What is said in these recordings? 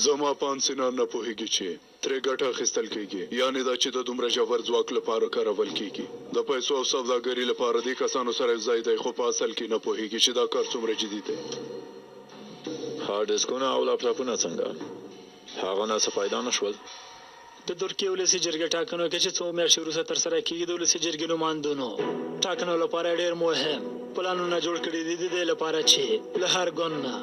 زما پانسینان نه پوهیږي چې ترې ګټه اخیستل کیږي، یعنې دا چې د دومره ژور ځواک لپاره کارول کیږي. د پیسو او سوداګرۍ لپاره دې کسانو سره یوځای دی، خو په اصل کې نه پوهیږي چې دا کار څومره جدي دی. هارد ډیسکونه او لپټاپونه څنګه؟ هغه نه څه پیدا نه شول؟ د ترکیې ولسي جرګې ټاکنو کې چې څو میاشتې وروسته ترسره کېږي، د ولسي جرګې نمایندونو ټاکنو لپاره ډېر مهم پلانونه جوړ کړي دي، د دې لپاره چې له هر ګوند نه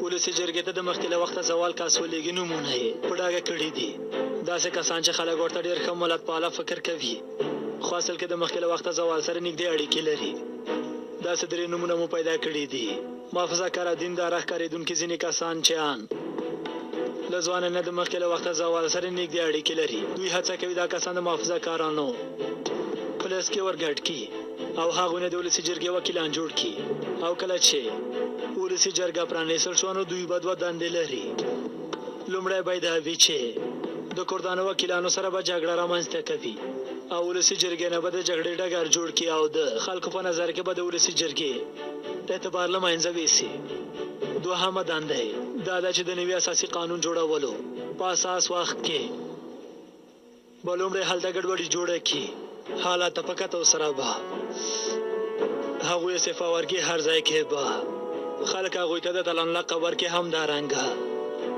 ولسي جرګې ته د مخکې له وخته زوال کاس ولېږي. نومونه یې په ډاګه کړي دي، داسې کسان چې خلک ورته ډېر ښه ملتپاله فکر کوي، خو اصل کې د مخکې له وخته زوال سره نږدې اړیکې لري. داسې درې نومونه مو پیدا کړي دي: محافظه کاره دینداره ښکارېدونکي ځینې کسان چې ان له ځوانه نه د مخکې له وخته زوال سره نږدې اړیکې لري. دوی هڅه کوي دا کسان د محافظه کارانو په لیست کې ورګډ کړي او هغوی نه د ولسي جرګې وکیلان جوړ کړي. او کله چې ولسي جرګه پرانیستل شوه، نو دوی به دوه دندې لري. لومړی به دا وي چې د کردانو وکیلانو سره به جګړه رامنځته کوي او ولسي جرګې نه به د جګړې ډګر جوړ کړي او د خلکو په نظر کې به د ولسي جرګې اعتبار له منځه ویسي. دوهمه دنده دا ده چې د نوي اساسي قانون جوړولو په اساس وخت کې به لومړی هلته ګډوډي جوړه کړي. حالات په کتو سره به هغوی استعفا ورکړي، هر ځای کې به خلک هغوی ته د تلان لقب ورکړي. همدارنګه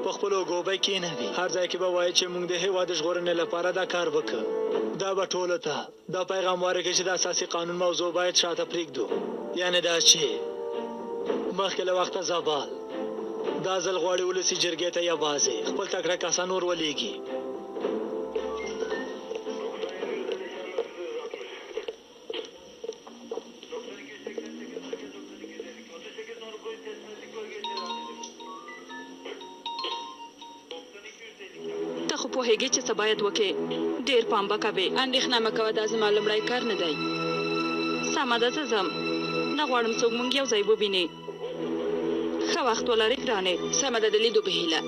په خپلو ګوبۍ کېنوي، هر ځای کې به وایي چې موږ د هېواد د ژغورنې لپاره دا کار وکړو. دا به ټولو ته دا پیغام ورکړي چې د اساسي قانون موضوع باید شاته پرېږدو، یعنې دا چې مخکې له وخته زوال دا ځل غواړي ولسي جرګې ته یوازې خپل تکړه کسان ور ولېږي. ته خو پوهېږې چې څه باید وکړې، ډېر پام به کوې. اندېښنه مه کوه، دا زما لومړی کار نه دی. سمه ده، زه ځم، نه غواړم څوک مونږ یو ځای وویني. ښه وخت ولرې ګرانې. سمه ده، د لیدو په هیله.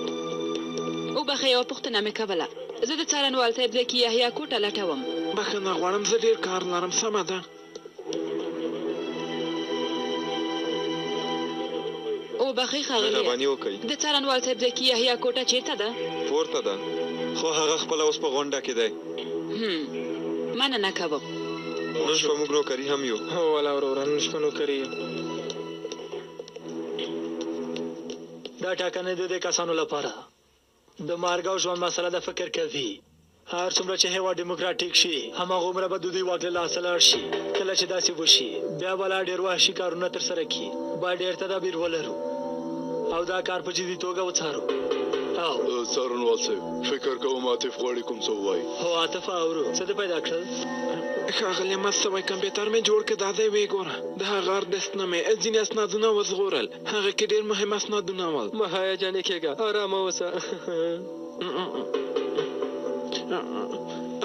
وبښه، یوه پوښتنه مې کوله. زه د څارنوال صاحب ځای کې یحیی کوټه لټوم. بښنه غواړم، زه ډېر کار لرم. سمه ده. وبښئ ښاغلیه، د څارنوال صاحب ځای کې یحیی کوټه چېرته ده؟ پورته ده، خو هغه خپله اوس په غونډه کې دی. مننه کوم. نن شپه موږ نوکري هم یو. هو ولا وروره، نن شپه نوکري یو. دا ټاکنې د دې کسانو لپاره د مرګ او ژوند مسله د فکر کوي. هر څومره چې هېواد ډیموکراټیک شي، هماغومره به د دوی واک له لاسه لاړ شي. کله چې داسې وشي، بیا به لا ډېر وحشي کارونه ترسره کړي. باید ډېر تدابیر ولرو او دا کار په جدي توګه وڅارو. څارنوال صاحب، فکر کوم عاطف غواړي کوم څه ووایي. هو عاطف، اورو څه دې پیدا کړل؟ ښاغلی مستوی کمپیوټر مې جوړ کړ، دا دی ویې ګوره. د هغه ارډسټونه مې ځینې اسنادونه وژغورل، هغه کې ډېر مهم اسنادونه ول. مه هیجاني کېږه، ارامه اوسه.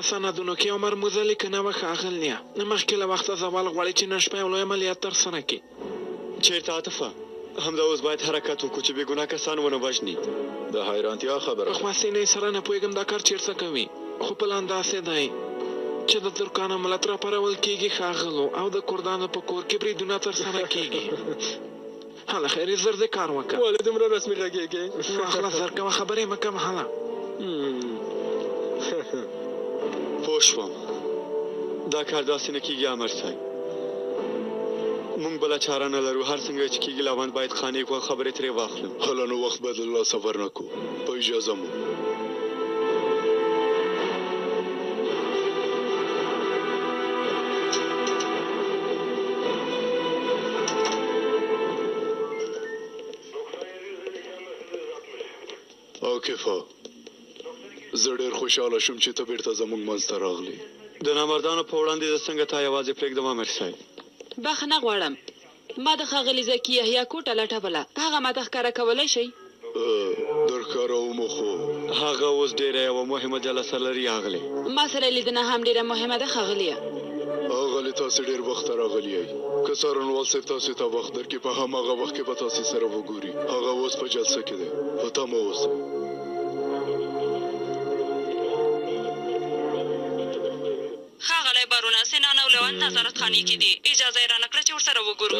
سندونو کې عمر موزه لیکنه وه ښاغلیه. مخکې له وخته زوال غواړي چې نن شپه یو لوی عملیات ترسره کړي. چېرته عاطفه؟ همدا اوس باید حرکت وکړو چې بېګناه کسان ونه وژني. د حیرانتیا خبره. په خواسینۍ سره نه پوهېږم دا کار چېرته کوي، خو پلان داسې دی چې د ترکانو ملت راپارول کېږي ښاغلو، او د کردانو په کور کې بریدونه ترسره کېږي. هله خیر زر دې کار وکړه. ولې دومره رسمي غږېږې؟ خلاص زر کوه، خبرې مه کوه. هله پوه شوم، دا کار داسې نه کېږي امر صاحب. موږ بله چاره نه لرو، هر څنګه چې کېږي لاوند باید خانې کړو، خبرې ترې واخلو. هله نو وخت به د الله سفر نه کړو، په اجازه مو. عاقفه، زه ډېر خوشحاله شوم چې ته بیرته زموږ منځ ته راغلې. د نامردانو په وړاندې زه څنګه تا یوازې پرېږدم امر صاحب؟ بښنه غواړم، ما د ښاغلي زکي یحیی کوټه لټوله. هغه ما ته ښکاره کولی شئ؟ در ښکارومو، خو هغه اوس ډېره یوه مهمه جلسه لري اغلې. ما سره لیدنه هم ډېره مهمه ده ښاغلیه. اغلې تاسې ډېر وخته راغلي یئ. که څارنوال صاحب تاسې ته وخت درکړي، په هماغه وخت کې به تاسې سره وګوري. هغه اوس په جلسه کې دی، په تمه اوسه. ښاغلی بارونه، سنان او لوند نظارتخانې کې دي، اجازه یې رانه کړه چې ورسره وګورو.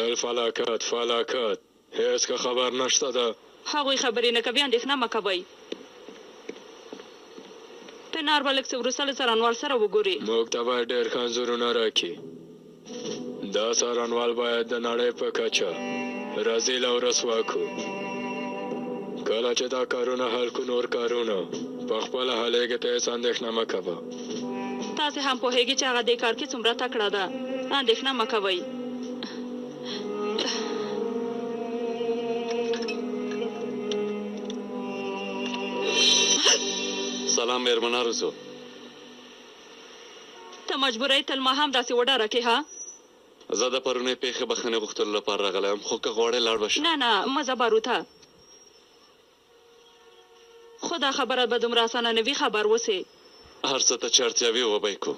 فلاکت هېڅ که خبر نشته ده. هغوی خبرې نه کوي، اندېښنه مه کوئ. پنار به لږ څه وروسته له څارنوال سره وګوري. موږ ته باید ډېر ښه انځورونه راکړي. دا څارنوال باید د نړۍ په کچه رذیل او رسوا کړو. کله چې دا کارونه حل کړو نور کارونه په خپله حلیږي ته هېڅ اندېښنه مه کوه. تاسې هم پوهېږئ چې هغه دې کار کې څومره تکړه ده. اندېښنه مه کوئ. سلام مېرمن ارزو. ته مجبوره یې تل ما هم داسې وډاره کې ها؟ زه د پرونۍ پیښې بخښنې غوښتلو لپاره راغلی یم، خو که غواړې لاړ به شم. نه مه ځه باروته. خو دا خبره به دومره اسانه نه وي، خبر اوسې. هر څه ته چې اړتیا وي وبه یې کړو.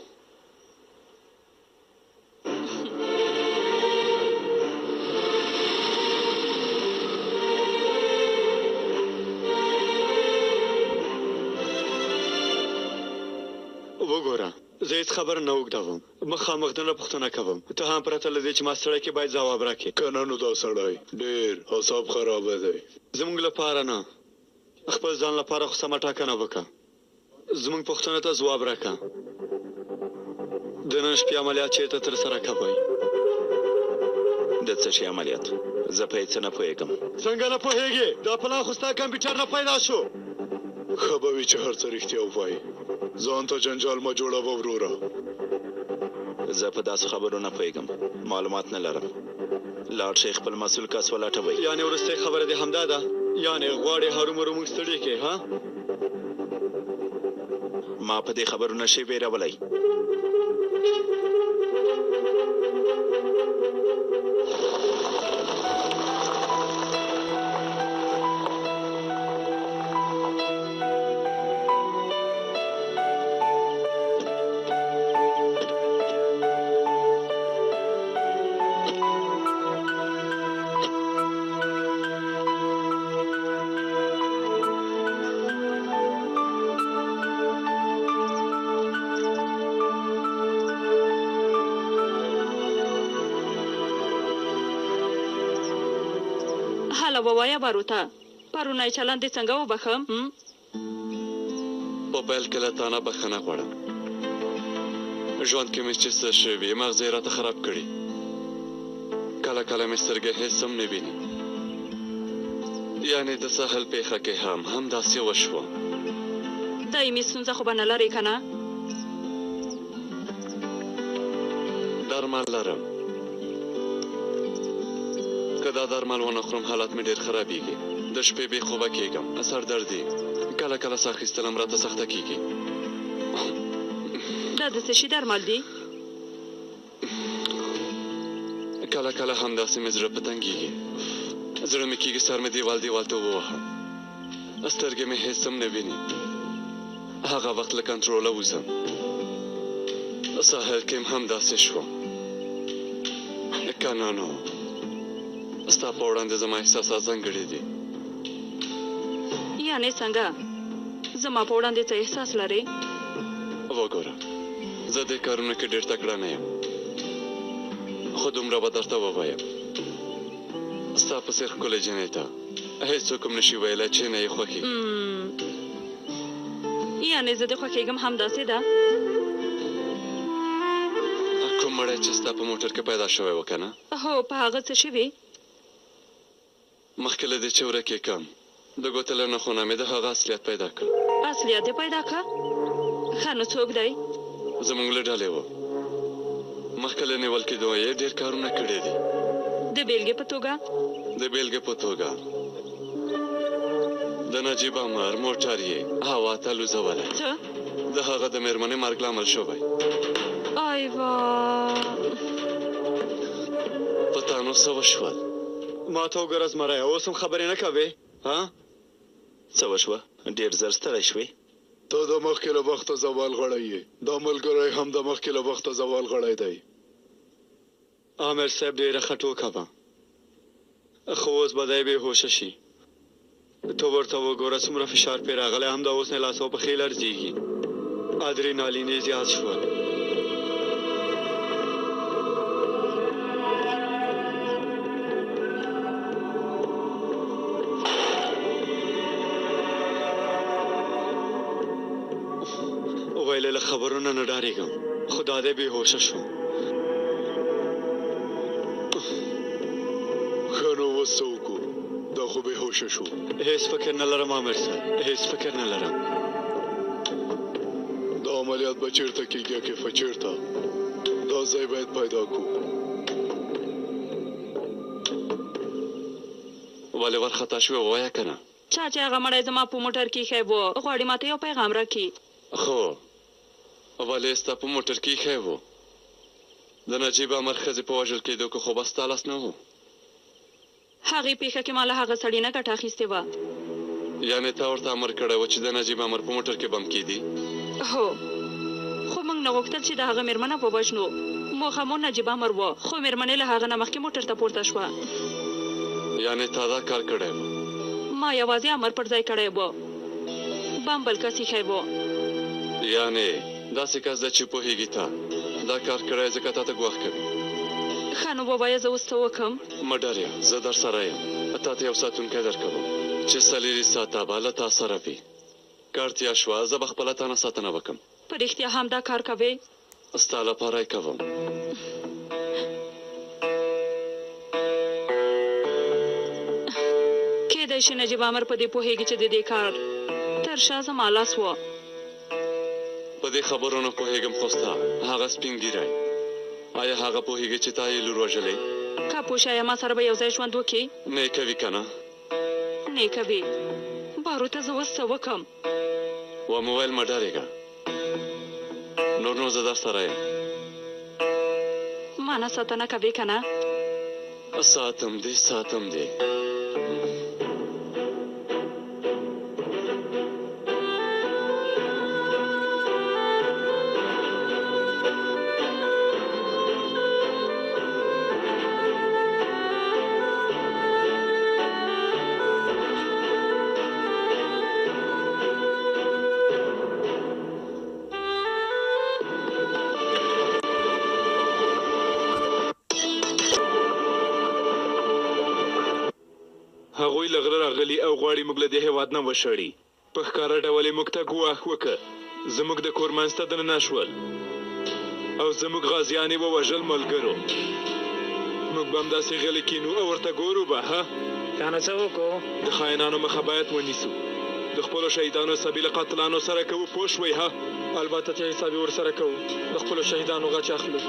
وګوره زه هېڅ خبره نه اوږدوم، مخامخ دنه پوښتنه کوم. ته هم پرته له دې چې ما ستړی کې باید ځواب راکړې. که نه نو دا سړی ډېر حساب خرابه دی. زموږ لپاره نه، خپل ځان لپاره خو سمه ټاکنه وکړه. زموږ پوښتنو ته ځواب راکړه. د نن شپې عملیات چېرته ترسره کوئ؟ د څه شي عملیات؟ زه په هېڅ نه پوهېږم. څنګه نه پوهېږې؟ دا پلان خو ستا کمپیوټر نه پیدا شو. ښه به وي چې هر څه رښتیا ووایي. ځان ته جنجال مه جوړوه وروره. زه په داسې خبرو نه پوهېږم، معلومات نه لرم. لاړ شئ خپل مسؤل کس ولټوئ. یعنې وروستۍ خبره دې همدا ده؟ یعنې غواړې هرومرو موږ ستړي کړې ها؟ ما په دې خبرو نشي ویرولی. هله ووایه باروته، پرونی چلند دې څنګه وبخم؟ په پیل کې له تا نه بخښنه غواړم. ژوند کې مې چې څه شوي مغز یې راته خراب کړي. کله کله مې سترګې هېڅ هم نه ویني. یعنې د ساحل پیښه کې هم داسې وشوه. دایمي ستونزه خو به نه لرې که نه؟ درمل لرم. که دا درمل ونه خورم حالت مې ډېر خرابېږي. د شپې بې خوبه کېږم، سر دردي، کله کله ساه اخیستل هم راته سخته کېږي. دا د څه شي درمل دي؟ کله کله همداسې مې زړه په تنګېږي. زړه مې کېږي سر مې دیوال ته ووهم. سترګې مې هېڅ هم نه ویني. هغه وخت له کنټروله وځم. ساحل کې هم همداسې شوم. که نه نو ستا په وړاندې زما احساسات ځانګړي دي. یعنې څنګه؟ زما په وړاندې څه احساس لرې؟ وګوره زه دې کارونو کې ډېر تکړه نه یم، خو دومره به درته ووایم ستا په څېر ښکلې جنۍ ته هېڅوک هم نشي ویلی چې نه یې خوښي. یعنې زه دې خوښېږم همداسې ده؟ کوم مړی چې ستا په موټر کې پیدا شوی و که نه؟ هو په هغه څه شوي؟ مخکې له دې چې ورک یې کړم د ګوتې له نښونه مې د هغه اصلیت پیدا کړ. اصلیت یې پیدا کړه؟ ښه نو څوک دی؟ زموږ له ډلې و. مخکې له نیول کېدو یې ډېر کارونه کړي دي. د بیلګې په توګه؟ د بیلګې په توګه د نجیب عمر موټر یې هوا ته لوځولی. څه؟ د هغه د مېرمنې مرګ لامل شوی. ایوا په تا نو څه وشول؟ ما ته وګوره زمری، اوس هم خبرې نه کوې ها؟ څه وشوه؟ ډېر زر ستړی شوې؟ ته د مخکې له وخته زوال غړی یې. دا ملګری هم د مخکې له وخته زوال غړی دی. عامر صاحب ډېره ښه ټوکه وه، خو اوس به دی بې هوشه شي. ته ورته وګوره څومره فشار پرې راغلی، همدا اوس نه لاس او پښې لړزېږي. ادرینالین یې زیات شول. ویلې له خبرونه نه ډارېږم خو دا دی بېهوشه شوم ښه نو اوس څه وکړو دا خو بېهوشه شو هیڅ فکر نه لرم امیر صاحب هیڅ فکر نه لرم دا عملیات به چېرته کېږي کیفه چېرته دا ځای باید پیدا کړو ولې ورخطا شوې ووایه که نه چا چې هغه مړی زما په موټر کې ایښی و غواړي ماته یو پیغام راکړي خو ولې ستا په موټر کې ایښی و د نجیب امر ښځې په وژل کېدو کې خو به ستا لاس نه و هغې پیښه کې ما له هغه سړي نه ګټه اخیستې وه یعنې تا ورته امر کړی و چې د نجیب امر په موټر کې بم کېدي هو خو موږ نه غوښتل چې د هغه مېرمنه ووژنو موخه مو نجیب امر و خو مېرمنې له هغه نه مخکې موټر ته پورته شوه یعنې تا دا کار کړی و ما یوازې امر پر ځای کړی و بم بل کس ایښی و یعنې داسې کس ده چې پوهېږي تا دا کار کړی ځکه تا ته ګواښ کوي ښه نو ووایه زه اوس څه وکړم مه ډارېږه زه در سره یم تا ته یو ساتونکی درکوم چې څلېرې ساعته به له تا سره وي که اړتیا شوه زه به خپله تا نه ساتنه وکړم په رښتیا هم دا کار کوې ستا لپاره یې کوم کېدای شي نجیب امر په دې پوهېږي چې د دې کار تر شا زما لاس و په دې خبرو نه پوهېږم خو ستا هغه سپین ږیری آیا هغه پوهېږي چې تا یې لور وژلې که پوه شایه ما سره به یو ځای ژوند وکړي نه یې کوي که نه نه یې کوي بارو ته زه اوس څه وکړم و مو ویل مه ډارېږه نور نو زه در سره یم ما نه ساتنه کوې که نه ساتم دې ساتم دې هغوی له غره راغلي او غواړي موږ له دې هېواد نه وشړي په ښکاره ډول یې موږ ته ګواښ وکړه زموږ د کور منځ ته دننه شول او زموږ غازیان یې ووژل ملګرو موږ به همداسې غلي کینو او ورته ګورو به ها که نه څه وکړو د خاینانو مخه باید ونیسو د خپلو شهیدانو حسابي له قاتلانو سره کوو پوه شوئ ها البته چې حساب یې ورسره کوو د خپلو شهیدانو غچ اخلو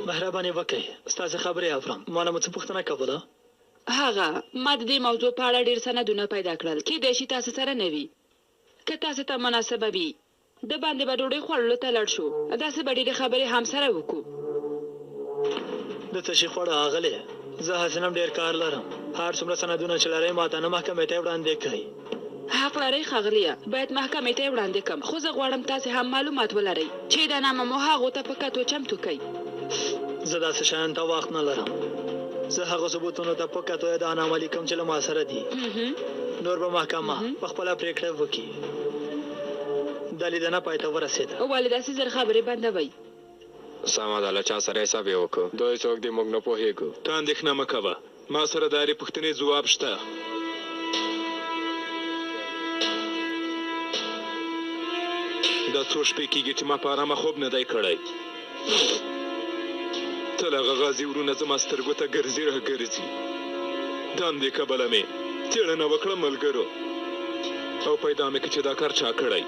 مهرباني وکړئ ستاسې خبرې اورم ما نه مو څه پوښتنه کوله هغه ما د دې موضوع په اړه ډېر سندونه پیدا کړل کېدای شي تاسو سره نه وي که تاسو ته مناسبه وي د باندې به ډوډۍ خوړلو ته لاړ شو داسې به ډېرې خبرې هم سره وکړو د څه شي خوړه اغلې زه هسې هم ډېر کار لرم هر څومره سندونه چې لرئ ما ته نه محکمې ته یې وړاندې کړئ حق لرئ ښاغلیه باید محکمې ته یې وړاندې کړم خو زه غواړم تاسې هم معلومات ولرئ چې دا نامه مو هغو ته په کتو چمتو کوئ زه داسې شیان ته وخت نه لرم زه هغه ثبوتونو ته په کتو اعدام لیکم چې له ما سره دي نور به محکمه په خپله پرېکړه وکړي دا لیدنه پای ته ورسېده ولې داسې زر خبرې بندوئ سمه ده له چا سره حساب یې وکړو دوی څوک دي موږ نه پوهېږو ته اندېښنه مه کوه ما سره د هرې پوښتنې ځواب شته دا څو شپې کېږي چې ما په ارامه خوب نه دی کړی تل هغه غازي ورونه زما سترګو ته ګرځي راګرځي د همدې کبله مې څېړنه وکړه ملګرو او پیدا مې کړه چې دا کار چا کړی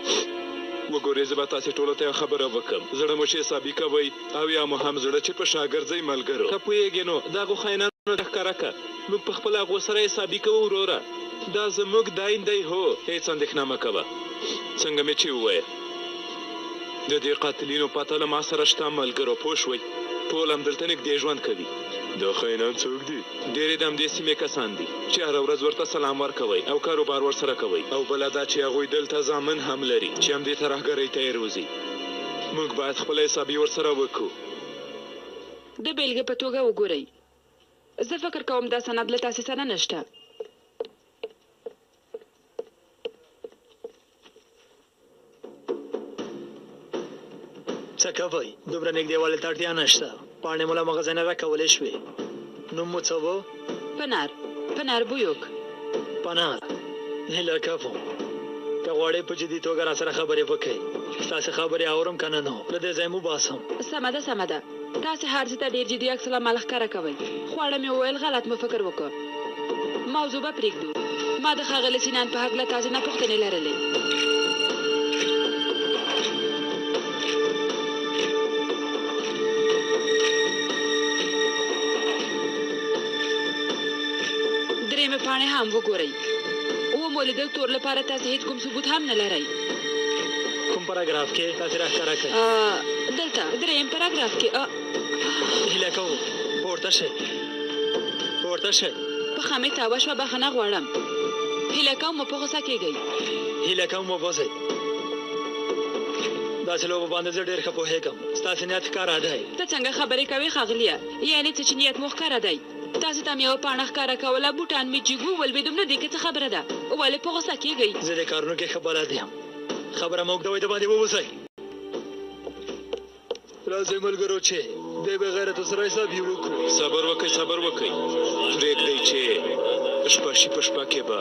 وګورئ زه به تاسې ټولو ته یوه خبره وکړم زړه مو چې حسابي کوئ او یا مو هم زړه چې په شا ګرځئ ملګرو که پوهېږې نو د هغو خاینانو ته ښکاره کړه موږ په خپله هغو سره حسابي کوو وروره دا زموږ دین دی هو هېڅ اندېښنه مه کوه څنګه مې چې وویل د دې قاتلینو پته له ما سره شته ملګرو پوه شوئ ټول همدلته نږدې ژوند کوي دا خاینان څوک دي ډېرې د همدې سیمې کسان دي چې هره ورځ ورته سلام ورکوئ او کاروبار ورسره کوئ او بله دا چې هغوی دلته زامن هم لري چې همدې ترهګرۍ ته یې روزي موږ باید خپله حسابي ورسره وکړو د بېلګې په توګه وګورئ زه فکر کوم دا سند له تاسې سره نشته څه کوئ دومره نږدېوالي ته اړتیا نشته پاڼې مو له مغزه نه راکولی شوې نوم مو څه و پنار بویوک پنار هیله کوم که غواړئ په جدي توګه راسره خبرې وکړئ ستاسې خبرې اورم که نه نو له دې ځای مو باسم سمه ده سمه ده تاسې هر څه ته ډېر جدي عکس العمل ښکاره کوئ خواړه مې وویل غلط مو فکر وکړ موضوع به پرېږدو ما د ښاغلي سینان په هکله تاسې نه پوښتنې لرلې درېیمې پاڼې هم وګورئ ومو لیدل تور لپاره تاسې هېڅ کوم ثبوت هم نه لرئ کوم پاراګراف کې تاسې راښکاره کړئ دلته درېیم پاراګراف کې هیله کوو پورته شئ پورته شئ پښه مې تاوه شوه بخښنه غواړم هیله کوم مو په غوسه کېږئ هیله کوم وبوځئ داسې لوبو باندې زه ډېر ښه پوهېږم ستاسې نیت ښکاره دی ته څنګه خبرې کوې ښاغلیه یعنې څه چې نیت مو ښکاره دی تاسې ته مې یوه پاڼه ښکاره کوله بوټان مې جګو ولوېدم نو دې کې څه خبره ده ولې په غوسه کېږئ زه دې کارونو کې ښه بلد یم خبره مه اوږدوئ د باندې ووځئ راځئ ملګرو چې دې بې غیرتو سره حساب یې وکړو صبر وکئ پرېږدئ چې شپه شي په شپه کې به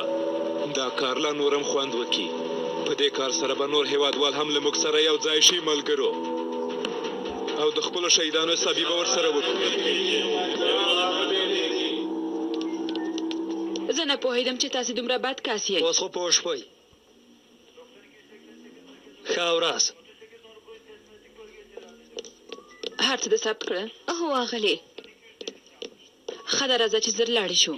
دا کار لا نورم خوند وکړي په دې کار سره به نور هېوادوال هم له موږ سره یو ځای شي ملګرو او د خپلو شهیدانو حسابي به ورسره وکړو زه نه پوهېدم چې تاسې دومره بد کس یئ اوس خو پوه شوئ ښه ورځ هر څه د ثبت کړه هو اغلې ښه ده راځه چې زر لاړې شو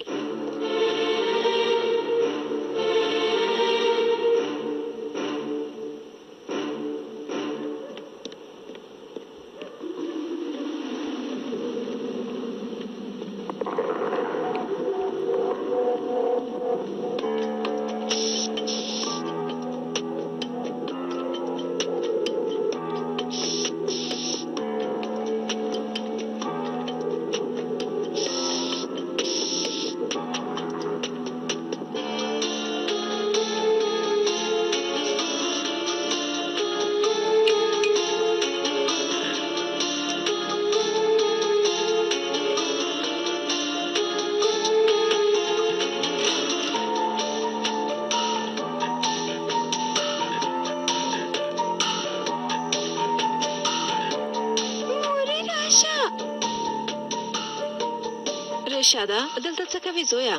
رشاده دلته څه کوې زویه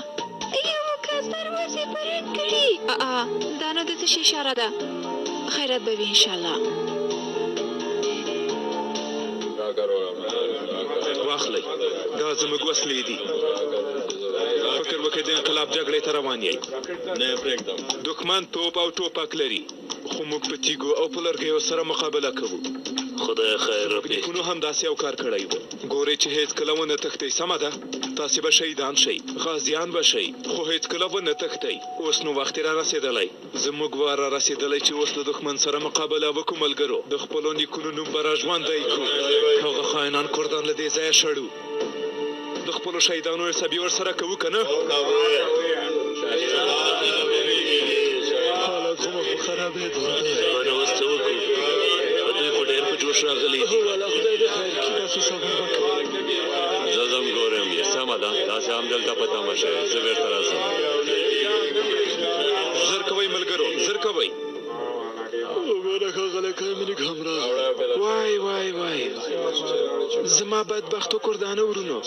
یو کس دروازې پرې کړي دا نو د څه شي اشاره ده خیرات به وي انشاءالله واخلئ دا زموږ وسلې دي فکر وکړئ د انقلاب جګړې ته روان یئ نه یې پرېږدم دښمن توپ او ټوپک لري خو موږ په تیږو او په لرګیو سره مقابله کوو خدای خیر وکړي نیکونو هم داسې یو کار کړی و ګورئ چې هېڅکله ونه تښتئ سمه ده تاسې به شهیدان شئ غازیان به شئ خو هېڅکله ونه تښتئ اوس نو وخت یې را رسېدلی زموږ وار را رسېدلی چې اوس له دښمن سره مقابله وکړو ملګرو د خپلو نیکونو نوم به را ژوندی کړو هغه خاینان کردان له دې ځایه شړو د خپلو شهیدانو حساب یې ورسره کوو که نه حالات خو مخ په خرابېدو نو اوس څه وکړو دوی خو ډېر په جوش راغلي دي والا خدای دې خیر کړي تاسو صبر وکړئ زه ځم ګورم یې سمه ده داسې هم دلته په تمه شئ زه بېرته راځم زر کوئ ملګرو زر کوئ وګوره ښاغلی کامینګ هم راغی وای زما بدبختو کردانه ورونو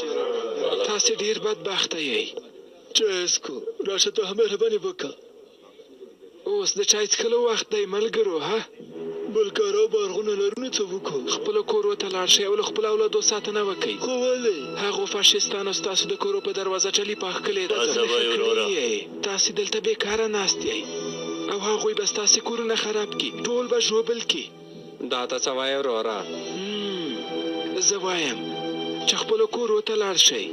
تاسې ډېر بدبخته یئ چای څکو راشه ته هم مهرباني وکړه اوس د چای څښلو وخت دی ملګرو ها بل کار او بارغونه لرو نو څه وکړو خپلو کورو ته لاړ شئ او له خپلو اولادو ساتنه وکئ خو ولې هغو فاشیستانو ستاسو د کورو په دروازه چلي پاخ کړې ده تاسې دلته بېکاره ناست یئ او هغوی به ستاسې کورونه خراب کړي ټول به ژوبل کړي دا ته څه وایې وروره زه وایم چې خپلو کورو ته لاړ شئ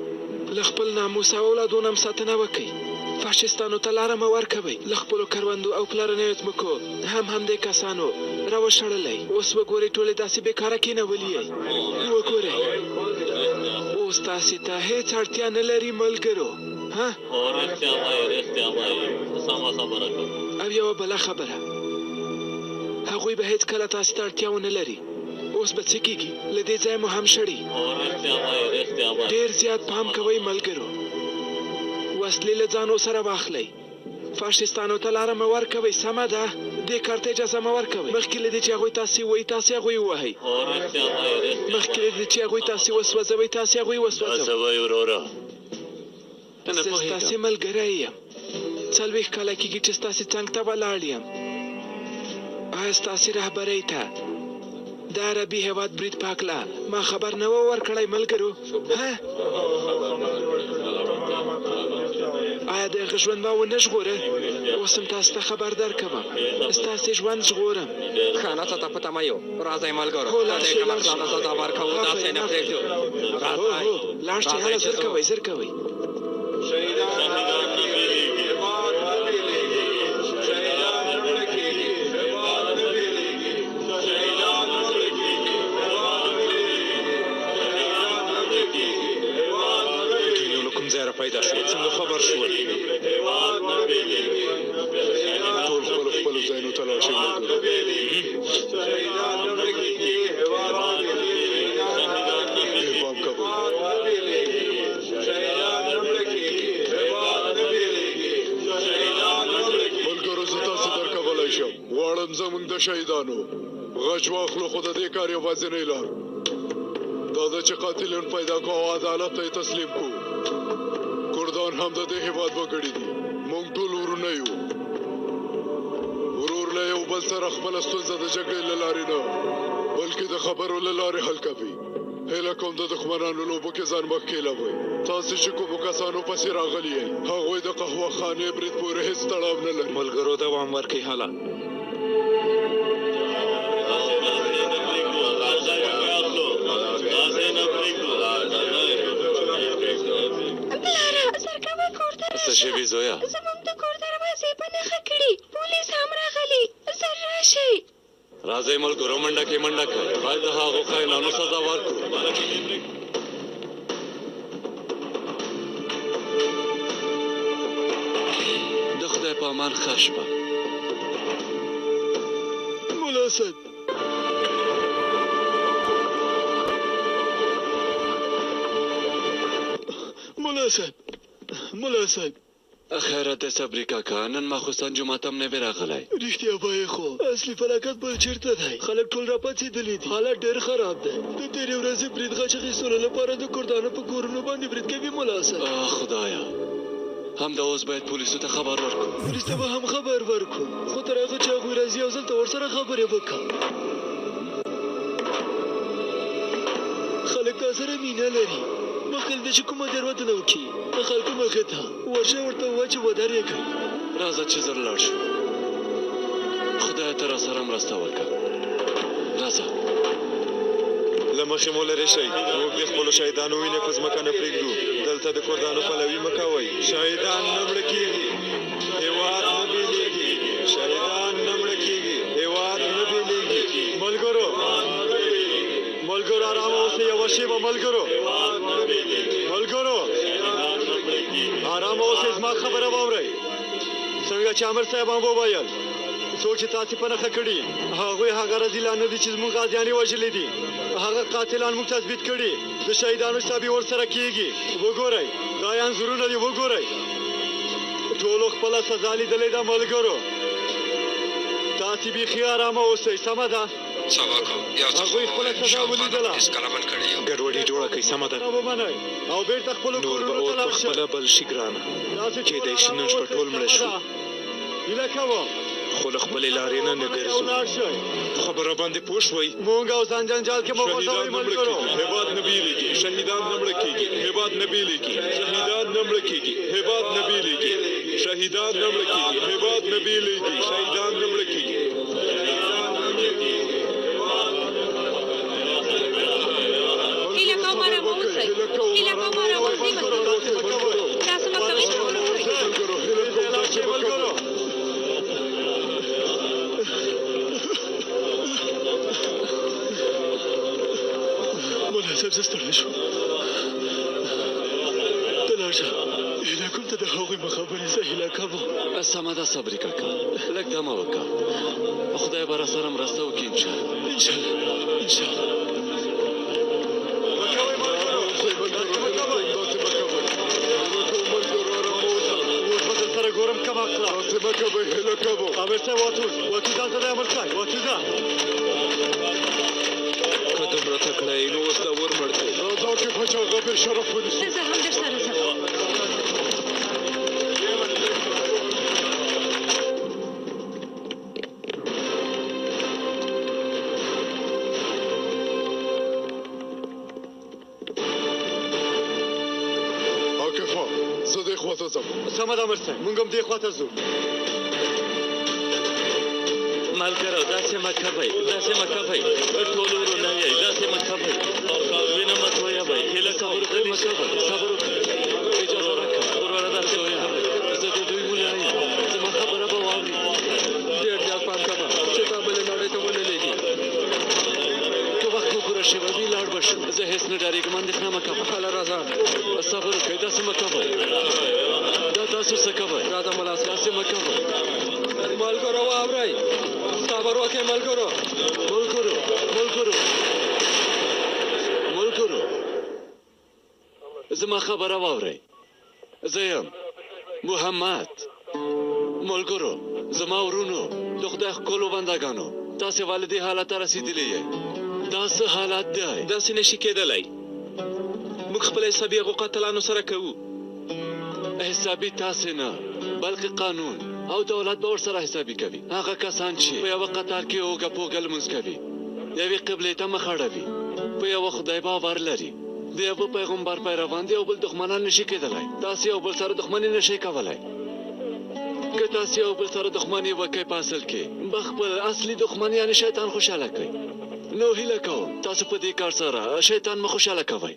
له خپل ناموس او اولادو نه هم ساتنه وکئ فاشیستانو ته لاره مه ورکوئ له خپلو کروندو او پلرنیو ځمکو هم همدې کسانو راوشړلی اوس وګورئ ټولې داسې بېکاره کېنولي یئ وګورئ اوس تاسې ته هېڅ اړتیا نه لري ملګرو ها او یوه بله خبره هغوی به هېڅکله تاسې ته اړتیا ونه لري اوس به څه کېږي له دې ځایه مو هم شړي ډېر زیات پام کوئ ملګرو وسلې له ځانو سره واخلئ فاشیستانو ته لاره مه ورکوئ. سمه ده، دې کار ته اجازه مه ورکوئ. مخکې له دې چې هغوی تاسې ووایي، تاسې هغوی ووهئ. مخکې له دې چې هغوی تاسې وسوځوئ، تاسې هغوی وسوځوئ. زه ستاسې ملګری یم. 40 کاله کېږي چې ستاسې څنګ ته ولاړ یم. آیا ستاسې رهبرۍ ته د عربي هېواد برید پاکله ما خبر نه و ورکړی ملګرو؟ آیا د هغه ژوند ما ونه ژغوره؟ اوس هم تاسو ته خبر درکوم، ستاسې ژوند ژغورم. ښه ناڅه ته په تمه یو. راځئ ملګرو، د دې کمرځانه سزا ورکوو، داسې نه پرېږدو. راځئ لاړ شئ، هله زر کوئ، زر کوئ. پیدا شو، څنګه خبر شول؟ ټول خپلو ځایونو ته لاړ شئ ملګرو. پام کوئ. ملګرو زه تاسې درکولی شم. غواړم زموږ د شهیدانو غچ واخلو، خو د دې کار یوازینۍ لار دا ده چې قاتلین پیدا کړو او عدالت ته یې تسلیم کړو. کردان هم د دې هېواد وګړي دي. موږ ټول ورونه یو. ورور له یو بل سره خپله ستونزه د جګړې له لارې نه بلکې د خبرو له لارې حل کوي. هیله کوم د دښمنانو لوبو کې ځان مه ښکېلوئ. تاسې چې کومو کسانو پسې راغلي یئ هغوی د قهوه خانې برید پورې هېڅ تړاو نه لري. ملګرو دوام ورکړئ. هله څه شوي زویا؟ زموږ د کور دروازې په نښه کړي. پولیس هم راغلي. زر راشئ. راځئ ملګرو، منډه کې منډه کړئ. باید د هغو خاینانو سزا ورکړو. د خدای په امان ښه شپه. ملا صاحب ملا صاحب خیرت صبري کاکا، نن ماخوستن جومات هم نه وې راغلی. رښتیا وایې خو اصلي فلاکت بل چېرته دی؟ خلک ټول راپاڅېدلي دي. حالت ډېر خراب دی. د تېرې ورځې برید غچ اخیستلو لپاره د کردانو په کورونو باندې برید کوي ملا صاحب. خدایا، همدا اوس باید پولیسو ته خبر ورکړو. وروسته به هم خبر ورکړو، خو تر هغه چې هغوی راځي یو ځل ته ورسره خبرې وکړه. خلک تا سره مینه لري. مخکې له دې چې کومه تېروتنه وکړي د خلکو مخې ته ورشه ورته ووایه چې ودرېږئ. راځه چې زر لاړ شو. خدای ته راسره مرسته وکړه. راځه. له مخې مو لرې شئ. موږ د خپلو شهیدانو وینې په ځمکه نه پرېږدو. دلته د کردانو پلوي مه کوئ. شهیدان نه مړه کېږي، هېواد نه بېلېږي. شهیدان نه مړه کېږي، هېواد نه بېلېږي. ملګرو آرام اوسئ. یوه شېبه ملګرو آرام اوسئ. زما خبره واورئ. څنګه چې امر صاحب هم وویل، څوک چې تاسې په نښه کړي هغوی هغه رذیلان نه دي چې زموږ غازیان یې وژلي دي. هغه قاتلان موږ تثبیت کړي. د شهیدانو حساب یې ورسره کېږي. وګورئ، دا یې انځورونه دي. وګورئ، ټولو خپله سزا لیدلې ده. ملګرو تاسې بیخي آرامه اوسئ. سمه ده؟ هغوی خپله سزا ولیدله. ګډوډي جوړه کړئ. سمه ده. ومنئ او بېرته خپلو نور به اور په خپله بل شي ګرانه. کېدای شي نن شپه ټول مړه شو، هیله کوم خو له خپلې لارې نه ګرځو. خبره باندې پوه شوئ؟ مونږ او ځان جنجال کې مه غورځوئ ملګرو. هېواد نه بېلېږي، شهیدان نه مړه کېږي. هېواد نه بېلېږي، شهیدان نه مړه کېږي. هېواد نه بېلېږي، شهیدان نه مړه کېږي. هېواد نه بېلېږي، شهیدان نه مړه کېږي. ملا صاحب زه ستړی شوم. ته لاړ شه. هیله کوم ته د هغوی مخابرې زه هیله کوم. سمه ده صبري کاکا، لږ دمه وکړه. خدای به راسره مرسته وکړي انشاءالله. انشاءالله. ګورم کما کړه تاسې مه کوئ هیله کوم امیر صاحب واتوز دلته دی امیر صاحب واتوزه که دومره تکړه یې نو اوس دا ورمړ دی راځه چې پچاغه بې شرف ونیسو زه هم در سره ځم عاقفه زه دې خواته ځم سمه ده امیر صاحب موږ هم دې خواته ځو ملګرو داسې مه کوئ داسې مه کوئ ټول ورونه یې داسې مه کوئ وینه مه تویوئ هیله کوم دې مه کوئ صبر وکړئ اجازه راکړه ورونه داسې مه کوئ زه د دوی مولا یم زما خبره به واورئ ډېر زیات پام کوه چې تا بلې نړۍ ته ونه لېږي که وخت مو پوره شوی وي لاړ به شو زه هېڅ نه ډارېږم اندېښنه مه کوه هله راځه صبر وکړئ داسې مه کوئ دا تاسو څه کوئ راځه ملاس داسې مه کوئ ملګرو واورئ صبر وکړئ ملګرو زما خبره واورئ زه یم محمد ملګرو زما ورونو د خدای ښکلو بندګانو تاسې ولې دې حالت ته رسېدلي یې دا څه حالت دی داسې نشي کېدلی موږ خپل حسابي هغو قاتلانو سره کوو حسابي تاسې نه بلکې قانون او دولت به ورسره حسابي کوي هغه کسان چې په یوه قطار کې اوږه پوږه لمونځ کوي یوې قبلې ته مخ اړوي په یوه خدای باور لري د یوه پیغمبر پیروان دي او بل دښمنان نشي کېدلی تاسې یو بل سره دښمني نشئ کولی که تاسې یو بل سره دښمني وکئ په اصل کې به خپل اصلي دښمن یعنې شیطان خوشحاله کړئ نو هیله کوم تاسو په دې کار سره شیطان مه خوشحاله کوئ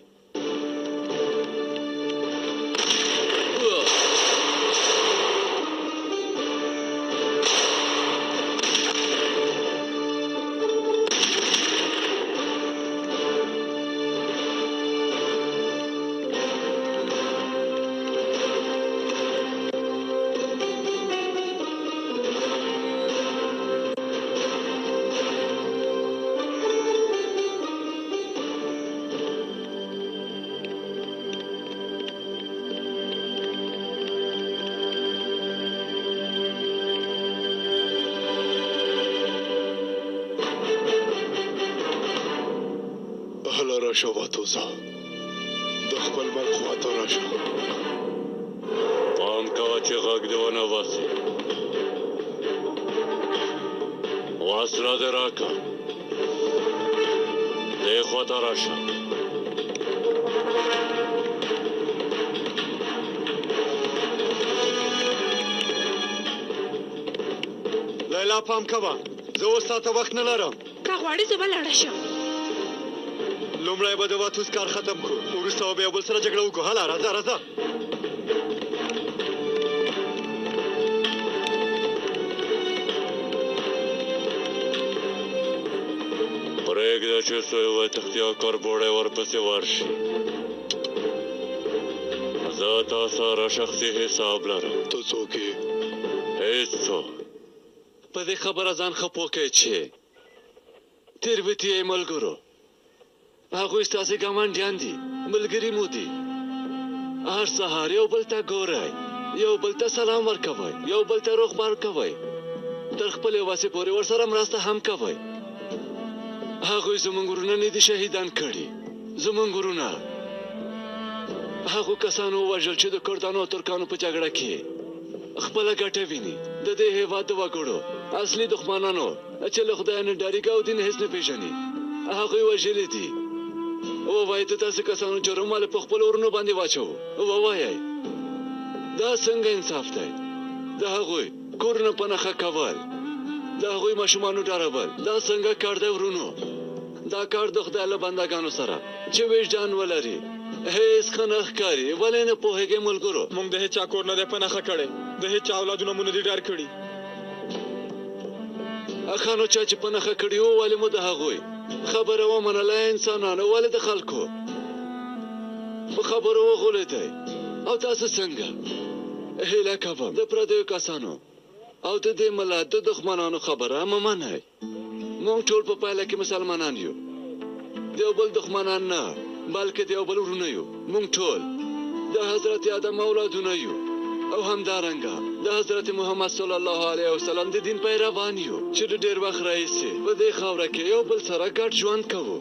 راشه واتوزه د خپل مرګ خواته راشه پام کوه چې غږ دې ونه باسي وسله دې راکړه دې خواته راشه لیلا پام کوه زه اوس تا ته وخت نه لرم که غواړې زه به لاړه شم لومړی به د واتوز کار ختم کړو وروسته به یو بل سره جګړه وکړو هله راځه راځه پرېږده چې څو یوه تختیا کربوړی ورپسې ورشي زه تا سره شخصي حساب لرم ته څوک یې هېڅوک په دې خبره ځان ښه پوه کړئ چې تېروتي یې ملګرو هغوی ستاسې ګاونډیان دي ملګري مو دي هر سهار یو بل ته ګورئ یو بل ته سلام ورکوئ یو بل ته روغبړ کوئ تر خپلې وسې پورې ورسره مرسته هم کوئ هغوی زموږ ورونه نه دي شهیدان کړي زموږ ورونه هغو کسانو ووژل چې د کردانو او ترکانو په جګړه کې خپله ګټه ویني د دې هېواد د وګړو اصلي دښمنانو چې له خدایه نه ډارېږي او دین هېڅ نه پېژني هغوی وژلي دي ووایئ د داسې کسانو جرم ولې په خپلو ورونو باندې واچوو ووایئ دا څنګه انصاف دی د هغوی کورونه په نښه کول د هغوی ماشومانو ډارول دا څنګه کار دی ورونو دا کار د خدای له بندګانو سره چې وجدان ولري هېڅ ښه نه ښکاري ولې نه پوهېږئ ملګرو موږ د هېچا کور نه دی په نښه کړی د هېچا اولادونه مو نه دي ډار کړي اخانو چا چې په نښه کړي وو ولې مو د هغوی خبره ومنله انسانانو ولې د خلکو په خبرو وغولېدئ او تاسو څنګه هیله کوم د پردیو کسانو او د دې ملت د دښمنانو خبره مه منئ موږ ټول په پایله کې مسلمانان یو د یو بل دښمنان نه بلکې د یو بل ورونه یو موږ ټول د حضرت آدم اولادونه یو او همدارنګه د حضرت محمد صلی الله علیه وسلم د دین پیروان یو چې د ډېر وخت راهیسې په دې خاوره کې یو بل سره ګډ ژوند کوو.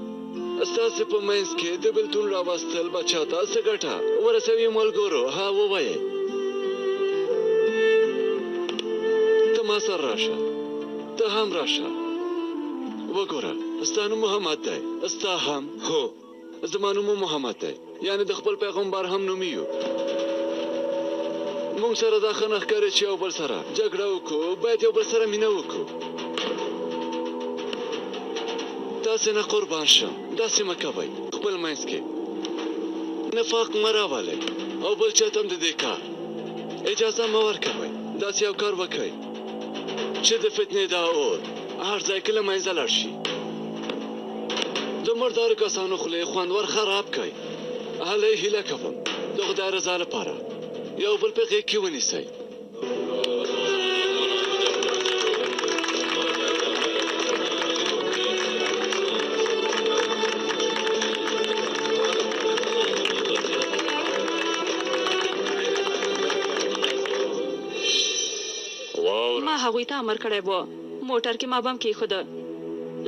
ستاسې په منځ کې د بېلتون راوستل به چاته څه ګټه ورسوي ملګرو؟ ها ووایئ. ته ما سره راشه، ته هم راشه. وګوره ستا نوم محمد دی، ستا هم؟ هو زما نوم محمد دی، یعنې د خپل پیغمبر هم نومي یو. موږ سره دا ښه نه ښکاري چې یو بل سره جګړه وکړو، باید یو بل سره مینه وکړو. تاسې نه قربان شم، داسې مه کوئ. خپل منځ کې نفاق مه راولئ او بل چاته هم د دې کار اجازه مه ورکوئ. داسې یو کار وکئ چې د فتنې دا اور هر ځای کې له منځه لاړ شي. د مردارو کسانو خولې خوندور خراب کئ. هله یې هیله کوم د خدای رضا لپاره یو بل په غېږ کې ونیسئ. ما هغوی ته امر کړی و موټر کې ما بم کېښوده.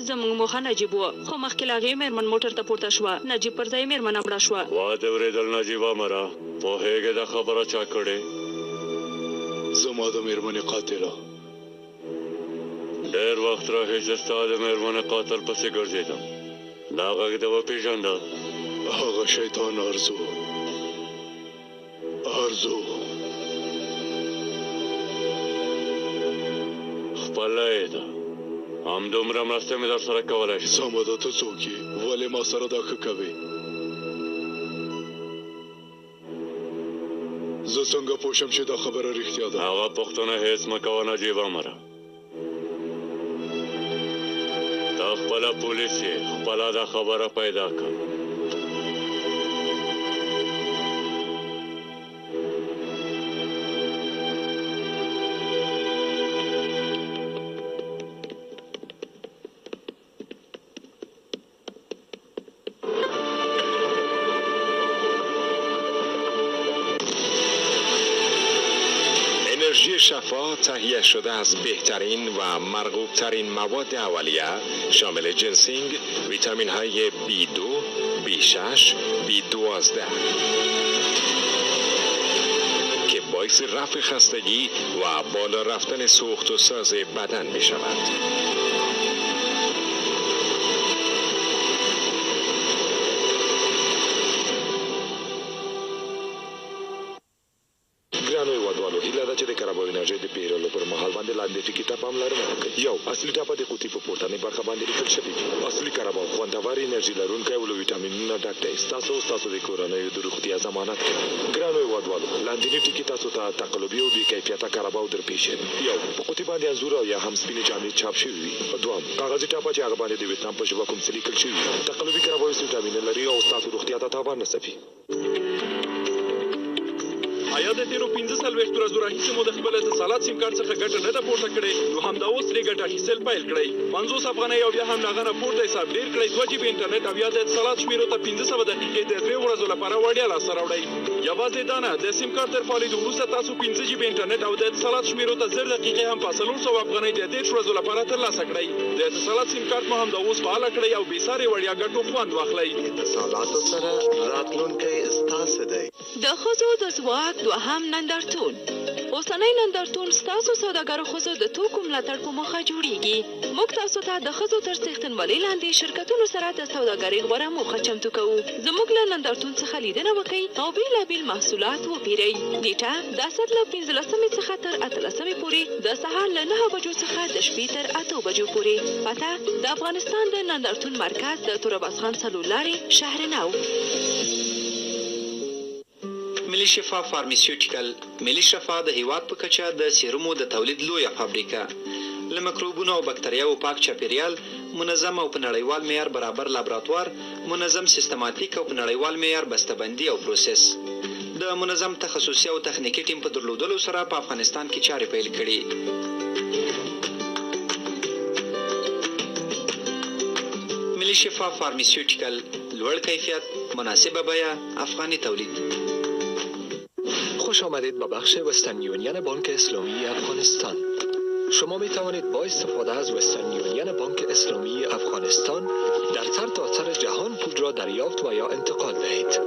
زموږ موخه نجیب و، خو مخکې له هغې مېرمن موټر ته پورته شوه. نجیب پر ځای مېرمنه مړه شوه. وا دې اورېدل نجیبه مره، پوهېږې دا خبره چا کړې؟ زما د مېرمنې قاتله. ډېر وخت راهیسې ستا د مېرمنې قاتل پسې ګرځېدم. دا غږ دې وپېژنده؟ هغه شیطان ارزو خپله یې ده، همدومره مرسته مې در سره کولی شم. سمه ده، ته څوک یې؟ ولې ما سره دا ښه کوې؟ زه څنګه پوه شم چې دا خبره رښتیا ده؟ هغه پوښتنه هېڅ مه کوه نجیبه مره. ته خپله پولیس یې، خپله دا خبره پیدا کړه. انرژی شفا تهیه شده از بهترین و مرغوب ترین مواد اولیه شامل جنسینگ، ویتامین های B2، B6، B12 که باعث رفع خستگی و بالا رفتن سوخت و ساز بدن می شود. چې د کاراباو انرژي د پیرلو پر مهال باندې لاندې ټکي ته پاملرنه وکړئ. یو اصلي ټاپه د قوطي په پورتنۍ برخه باندې لیکل شوي دي. اصلي کاراباو خوندور انرژي لرونکی او له ویټامینونو ډک دی. ستاسو او ستاسو د کورنیو د روغتیا ضمانت کوي. ګرانو هېوادوالو، لاندیني ټکي تاسو ته تقلبي او بې کیفیته کاراباو درپېښوي. یو په قوطي باندې انځور او یا هم سپینې جامې چاپ شوي وي. دوم کاغذي ټاپه چې هغه باندې د ویتنام په ژبه کوم څه لیکل شوي وي. تقلبي کاراباو ویټامین لري او ستاسو روغتیا ته تاوان رسوي. آیا د تیرو 15 ورځو راهیسې مو د خپل اتصالات سیم کارت څخه ګټه نه ده پورته کړې؟ نو همدا اوس ترې ګټه اخیستل پیل کړئ. 50 افغانۍ او بیا هم له هغه نه پورته حساب ډېر کړئ. 2 جی بي انټرنېټ او یا د اتصالات شمېرو ته 1500 دقیقې د 3 ورځو لپاره وړیا لاسته راوړئ. یوازې دا نه، د سیم کارت تر فعالېدو وروسته تاسو 15 جی بي انټرنېټ او د اتصالات شمېرو ته 0 دقیقې هم په 400 افغانۍ د 30 ورځو لپاره ترلاسه کړئ. د اتصالات سیم کارت مو همدا اوس فعاله کړئ او بېسارې وړیا ګټو خوند واخلئ. اتصالاتو سره راتلونکی ستاسو دی. د ښځو د ځواک دوهم نندارتون. اوسنۍ نندارتون ستاسو سوداګرو ښځو د توکو ملاتړ په موخه جوړیږي. موږ تاسو ته د ښځو تر څښتنولۍ لاندې شرکتونو سره د سوداګرۍ غوره موخه چمتو کوو. زموږ له نندارتون څخه لیدنه وکړئ او بېلابېل محصولات وپېرئ. نیټه د اسد له 15 څخه تر 18 پورې، د سهار له 9 بجو څخه د شپې تر 8 بجو پورې. پته د افغانستان د نندارتون مرکز د تورباس خان څلور لارې، شهر نو. ملي شفا فارماسیوټیکل. ملي شفا د هیواد په کچه د سیرومو د تولید لویه فابریکه. له مکروبونو او بکتریاوو پاک چاپیریال، منظم او په نړیوال معیار برابر لابراتوار، منظم سیستماتیک او په نړیوال معیار بسته‌بندي او پروسس. د منظم تخصصي او تخنیکي ټیم په درلودلو سره په افغانستان کې چارې پیل کړي. ملي شفا فارماسیوټیکل، لوړ کیفیت، مناسبه بیه، افغاني تولید. خوش آمدید به بخش وسترن یونین بانک اسلامی افغانستان. شما می توانید با استفاده از وسترن یونین بانک اسلامی افغانستان در سرتاسر جهان پول را دریافت و یا انتقال دهید.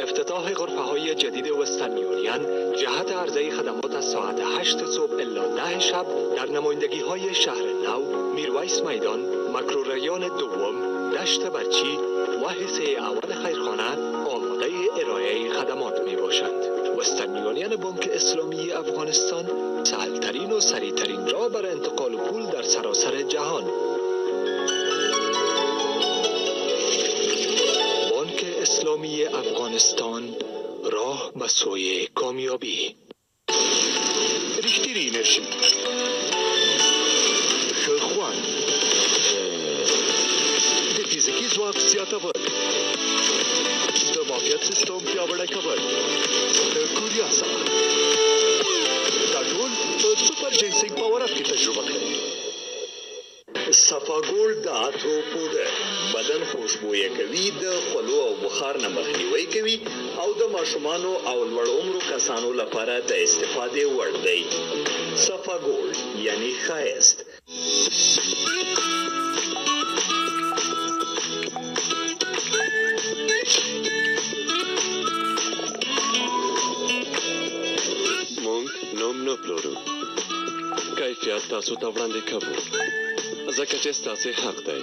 افتتاح غرفه های جدید وسترن یونین جهت عرضه خدمات از ساعت 8 صبح الا 10 شب در نمایندگی های شهر نو، میرویس میدان، مکروریان دوم، دشت برچی و حصه اول خیرخانه آماده ارائه خدمات می باشند. وسترن یونین بانک اسلامی افغانستان سهلترین و سریعترین راه برای انتقال پول در سراسر جهان. بانک اسلامی افغانستان، راه به سوی کامیابی. ریښتینې انرژي، ښه خوند، د فزیکي ځواک زیاتول، د معافیت سیستم پیاوړی کول، د کوریا سره دا ټول په سوپر جنسینګ پاور اپ کې تجربه کړئ. صفا ګولډ د عطرو پودر بدن خوشبویه کوي، د خولو او بخار نه مخنیوی کوي او د ماشومانو او لوړ عمرو کسانو لپاره د استفادې وړ دی. صفا ګولډ یعنی ښایست. مونږ نوم نه پلورو، کیفیت تاسو ته وړاندې کوو ځکه چې ستاسې حق دی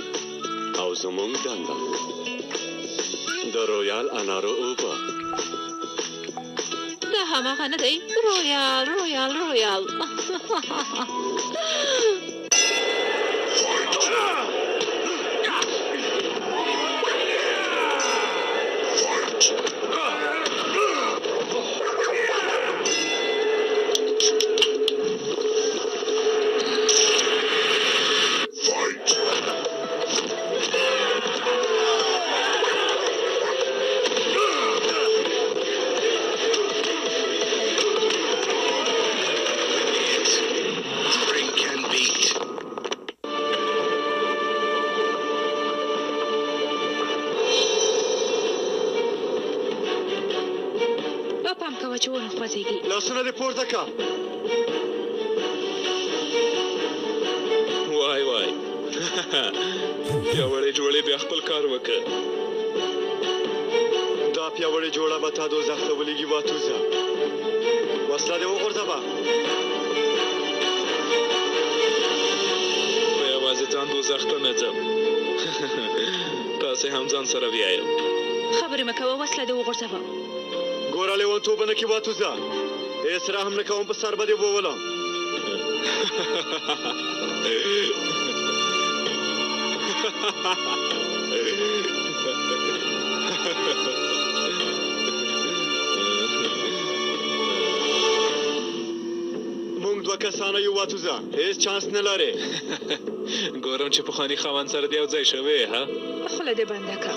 او زموږ دنده. د رویال انارو اوبه دا هماغه نه دی؟ رویال رویال رویال لاسونه دې پورته که. وای وای پیاوړی جوړې بیا خپل کار وکړه. دا پیاوړې جوړه به تا دوزخ ته ولېږي واتوزه. وسله دې وغورځوه. په یوازې ځان دوزخ ته نه ځم تاسې هم ځان سره بیایم. خبرې مه کوه، وسله دې وغورځوه. ګوره لیونتوبه نه کې واتوزه. هېڅ رحم نه کوم، په سر به دې وولم. موږ دوه کسانه یو واتوزه، هېڅ چانس نه لرې. ګورم چې پخواني خاوند سره دې یو ځای شوې ها. خوله دې بنده که.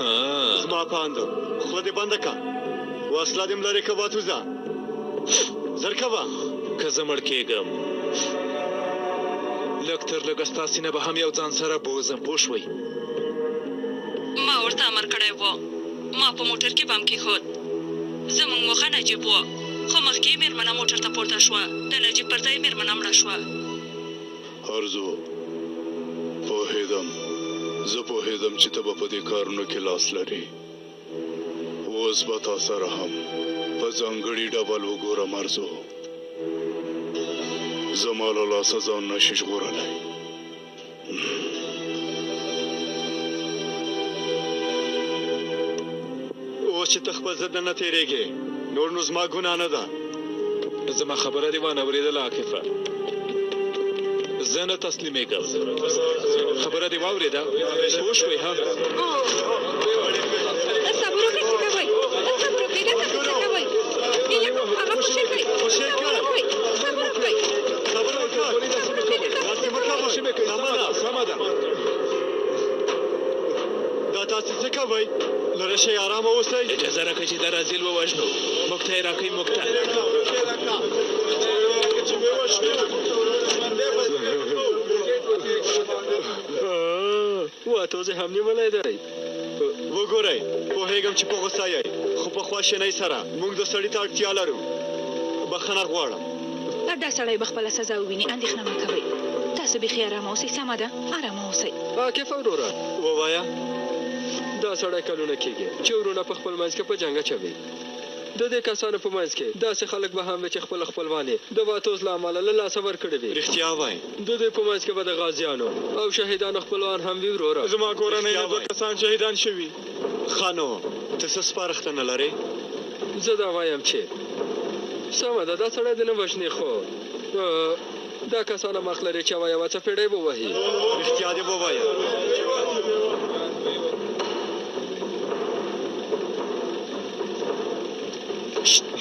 زما پانده خوله دې بنده که. وسله دې م لرې که واتوزه. زر کوه. که زه مړ کېږم لږ تر لږه ستاسې نه به هم یو ځان سره بوزم، پوه شوئ؟ ما ورته امر کړی و، ما په موټر کې بم کېښود. زموږ موخه نجیب و، خو مخکې مېرمنه موټر ته پورته شوه، د نجیب پر ځای مېرمنه مړه شوه. ارزو پوهېدم، زه پوهېدم چې ته به په دې کارونو کې لاس لرې. اوس به تا سره هم په ځانګړي ډول وګورم ارزو. زما له لاسه ځان نشي ژغورلی. اوس چې ته خپل ضد نه تېرېږې نور نو زما ګناه نه ده. زما خبره دې وانه اورېدله عاکفه، زه نه تسلیمېږم. خبره دې واورېده؟ پوه شوې ها؟ صبر وکړئ، څه کوئ؟ صبر وکړئ، دلته څه کوئ؟ هغه خوشې کړئ، صبر وکړئ، صبر وکړئ. دا تاسې څه کوئ؟ لره شئ ارامه اوسئ. اجازه راکړئ چې دا رازیل ووژنو. موږ ته یې راکړئ، موږ ته. واتوزه هم نیولی دی. وګورئ، پوهېږم چې په غوسه یئ، خو خو په خواشینۍ سره موږ د سړي ته اړتیا لرو. بخښنه غواړم. دا سړی به خپله سزا وویني، اندېښنه مه کوئ. تاسو بیخي ارامه اوسئ. سمه ده، ارامه اوسئ. عاقف وروره ووایه. دا سړی کلونه کېږي چې ورونه په خپل منځ کې په جنګ اچوي. د دې کسانو په منځ کې داسې خلک به هم وي چې خپل خپلوان یې د واتوز له امله له لاسه ورکړي وي. رښتیا وایي. د دې په منځ کې به د غازیانو او شهیدانو خپلوان هم وي وروره. زما کورنۍ نه 2 کسان شهیدان شوي. ښه نو ته څه سپارښتنه لرې؟ زه دا وایم چې سمه ده، دا سړی دې نه وژني، خو دا کسان هم حق لري چې یوه څپېړۍ ووهي. رښتیا دې ووایه.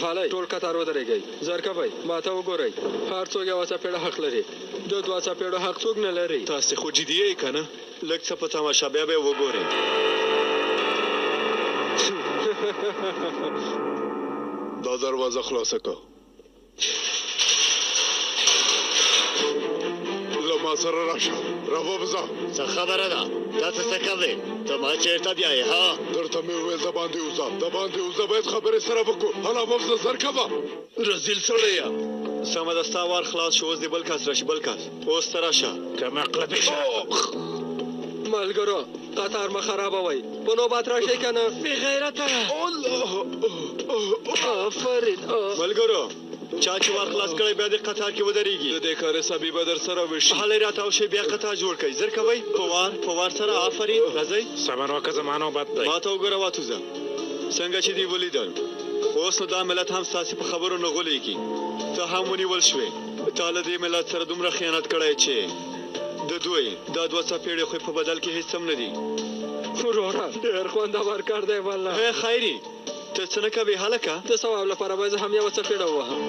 حالی ټول کتار ودرېږئ. زر کوئ، ما ته وګورئ. هر څوک یوه څپېړه حق لري، د 2 څپېړو حق څوک نه لري. تاسې خو جدي یې که نه؟ لږ څه په تماشا بیا به یې وګورئ. دا دروازه خلاصه که. له ما سره راشه، راووځه. څه خبره ده؟ دا ته څه کوې؟ ته ما چېرته بیایې ها؟ درته مې وویل د باندې وځه، د باندې وځه، باید خبرې سره وکړو. هله ووځه، زر کوه. رزیل سړیه. سمه ده، ستا وار خلاص شو. اوس دې بل کس راشي. بل کس اوس ته راشه. کم عقله بېشه. ملګرو قطار مه خرابوئ، په نوبت راشئ که نه. بې غیرته. آفرین. ملګرو چا چې وار خلاص کړی بیا دې قطار کې ودرېږي. د دې کار حسابي به در سره وشي. هلی راتاو شئ، بیا قطار جوړ کړئ. زر کوئ په وار سره. آفرین. راځئ. صبر وکړه، زما نوبت دی. ما ته وګوره واتوزه، څنګه چې دې ولیدل. اوس نو دا ملت هم ستاسې په خبرو نه غولېږي. ته هم ونیول شوې. تا له دې ملت سره دومره خیانت کړی چې د دوی دا 2 څپېړې خو په بدل کې هېڅ هم نه دي. وروره ډېر خوندور کار دی والله. خیري ته څه نه کوې هلکه؟ د ثواب لپاره به زه هم یوه څپېړه ووهم.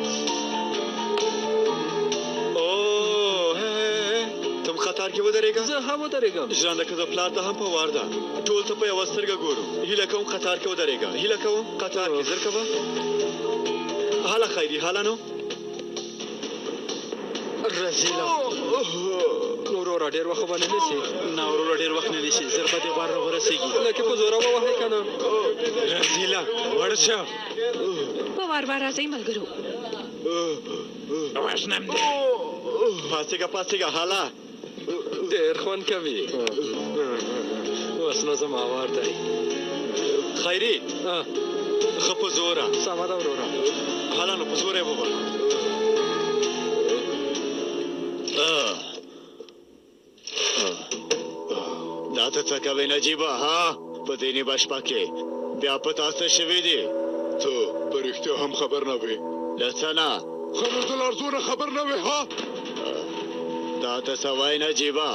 ته هم قطار کې ودرېږه. زه هم ودرېږم. ژرنده که د پلار ته هم په وار ده. ټول ته په یوه سترګه ګورو. هیله کوم قطار کې ودرېږه. هیله کوم قطار کې. زر کوه. هله خیري، هله نو. رزیله. وروره ډېر وخت به نه نیسي. نه وروره ډېر وخت نه نیسي. زر به دې وار راورسېږي. لکه په زوره ووهئ که نه. رزیله وړ شه. په وار راځئ ملګرو. وژنم دې. پاڅېږه پاڅېږه. هله ډېر خوند کوي. اوس نو زما وار دی. خیري ښه په زوره. سمه ده وروره. هله نو په زوره یې ووهه. دا ته څه کوې نجیبه ها؟ په دې نیمه شپه کې بیا په تا څه شوي دي؟ ته په رښتیا هم خبر نه وې؟ له څه نه؟ ښه نو ته له ارزونه خبر نه وې ها؟ دا ته څه وایې نجیبه؟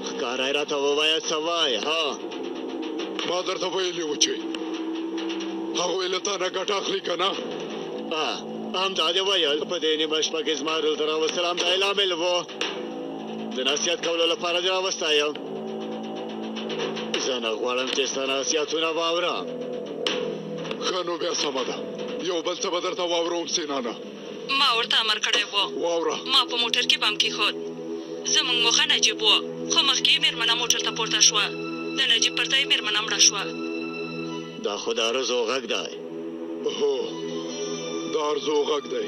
ښکاره یې راته ووایه څه وایې ها؟ ما درته ویلي وو چې هغوی له تا نه ګټه اخلي که نه؟ همدا دې ویل. په دې نیمه شپه کې زما رسول الله وسلام دا لامل و. د نصیحت کولو لپاره دې راوستی یم. زه نه غواړم چې ستا نصیحتونه واورم. ښه نو بیا سمه ده، یو بل څه به درته واوروم سینانه. ما ورته امر کړی و. واوره. ما په موټر کې بم کېښود. زموږ موخه نجیب و، خو مخکې مېرمنه موټر ته پورته شوه. د نجیب پر ځای مېرمنه مړه شوه. دا خو د ارزو غږ دی. هو د ارزو غږ دی.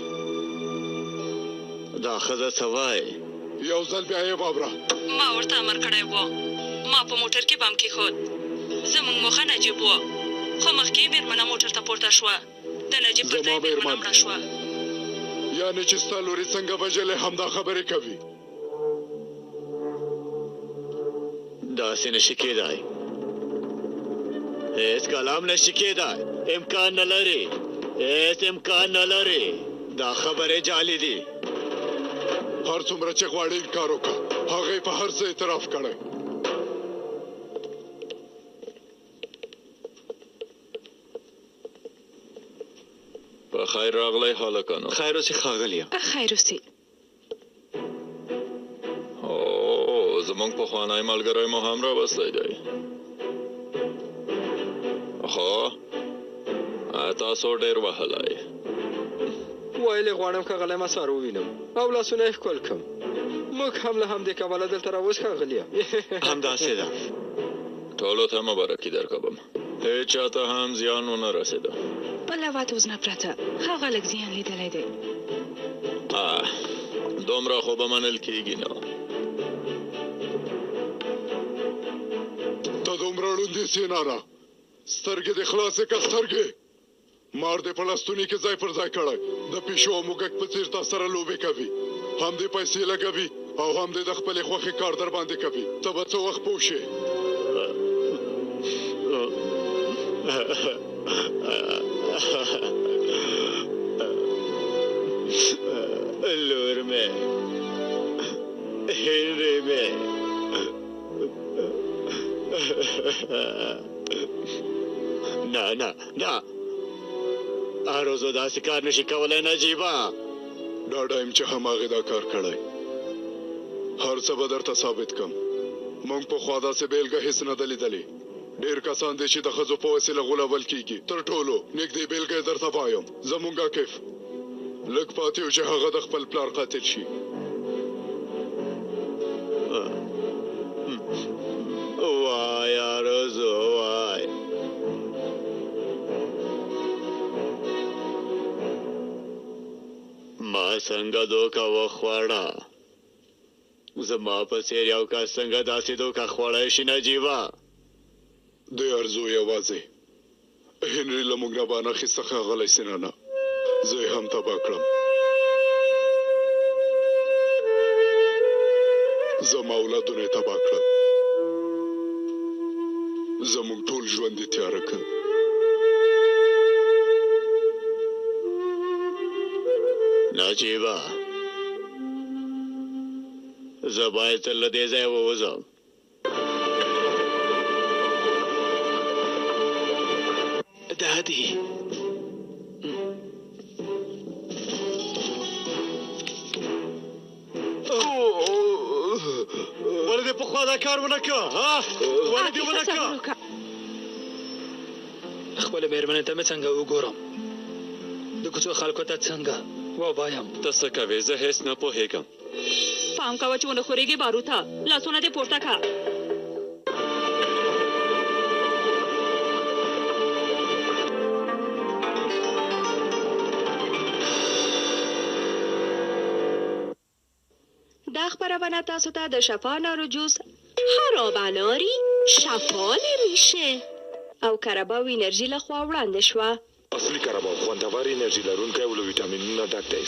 دا ښځه څه وایي؟ یو ځل بیا یې واوره. ما ورته امر کړی و. ما په موټر کې بم کېښود. زموږ موخه نجیب و، خو مخکې مېرمنه موټر ته پورته شوه. د نجیب پر ځای مېرمنه مړه شوه. یعنې چې ستا لورې څنګه وژلې همدا خبرې کوي. داسې نشي کېدای. هېڅ کلام نشي کېدای. امکان نه لري. هېڅ امکان نه لري. دا خبرې جعلي دي. هر څومره چې غواړې انکار وکړه، هغې په هر څه اعتراف کړی. په خیر راغلی هلکانو. خیر اوسې ښاغلیه. خیر اوسې. زموږ پخوانی ملګری مو هم راوستی دی. خو تاسو ډېر وهلی. ویلې غواړم ښاغلی مسار ووینم او لاسونه یې ښکل کړم. موږ هم له همدې کبله دلته راوس ښاغلیه. همداسې ده. ټولو ته مبارکي درکوم. هېچا ته هم زیان ونه رسېده. بله واته اوس نه پرته هغه لږ زیان لیدلی دی. دومره خو به منل کېږي نه. ته دومره ړوندې سیناره سترګې دې خلاصې که سترګې مار دې په لستوني کې ځای پر ځای کړی د پیشو او موږک په څېر تا سره لوبې کوي هم دې پیسې لګوي او هم دې د خپلې خوښې کار در باندې کوي. ته به څه وخت پوه شې؟ لور مې هنري مې نه هر روز داسې کار نشي کولی نجیبه. ډاډه یم چې هماغې دا کار کړی. هر څه به درته ثابت کم. موږ پخوا داسې بېلګه هېڅ نه ده لیدلې. ډېر کسان دي چې د ښځو په وسیله غولول کېږي. تر ټولو نږدې بېلګه یې درته وایم. زموږ عاکف لږ پاتې و چې هغه د خپل پلار قاتل شي. وای آرزو وای. ما څنګه دوکه وخوړه. زما په څېر یو کس څنګه داسې دوکه خوړی شي نجیبه؟ د ارزو یوازې هنري له موږ نه بانه اخیسته ښاغلی سینانه. زه یې هم تباه کړم. زما اولادونه یې تباه کړل. زموږ ټول ژوند یې تیاره کړ. نجیبه زه باید تر له دې ځایه ووځم. دادی ولې دې پخوا دا کار ونه کړه؟ ولې دې ونه کړه؟ خپله مېرمنې ته مې څنګه وګورم؟ د کوڅو خلکو ته څنګه ووایم؟ ته څه کوې؟ زه هېڅ نه پوهېږم. پام کوه چې ونه خورېږې باروته. لاسونه دې پورته کړه. دا خبرونه تاسو ته د شفا نارو جوس خرابناری شفا نمیشه او کرباو انرژي لخوا وړاندې شوه. اصلي کرباو خوندور انرژي لرونکی او له ویټامینونو ډک دی.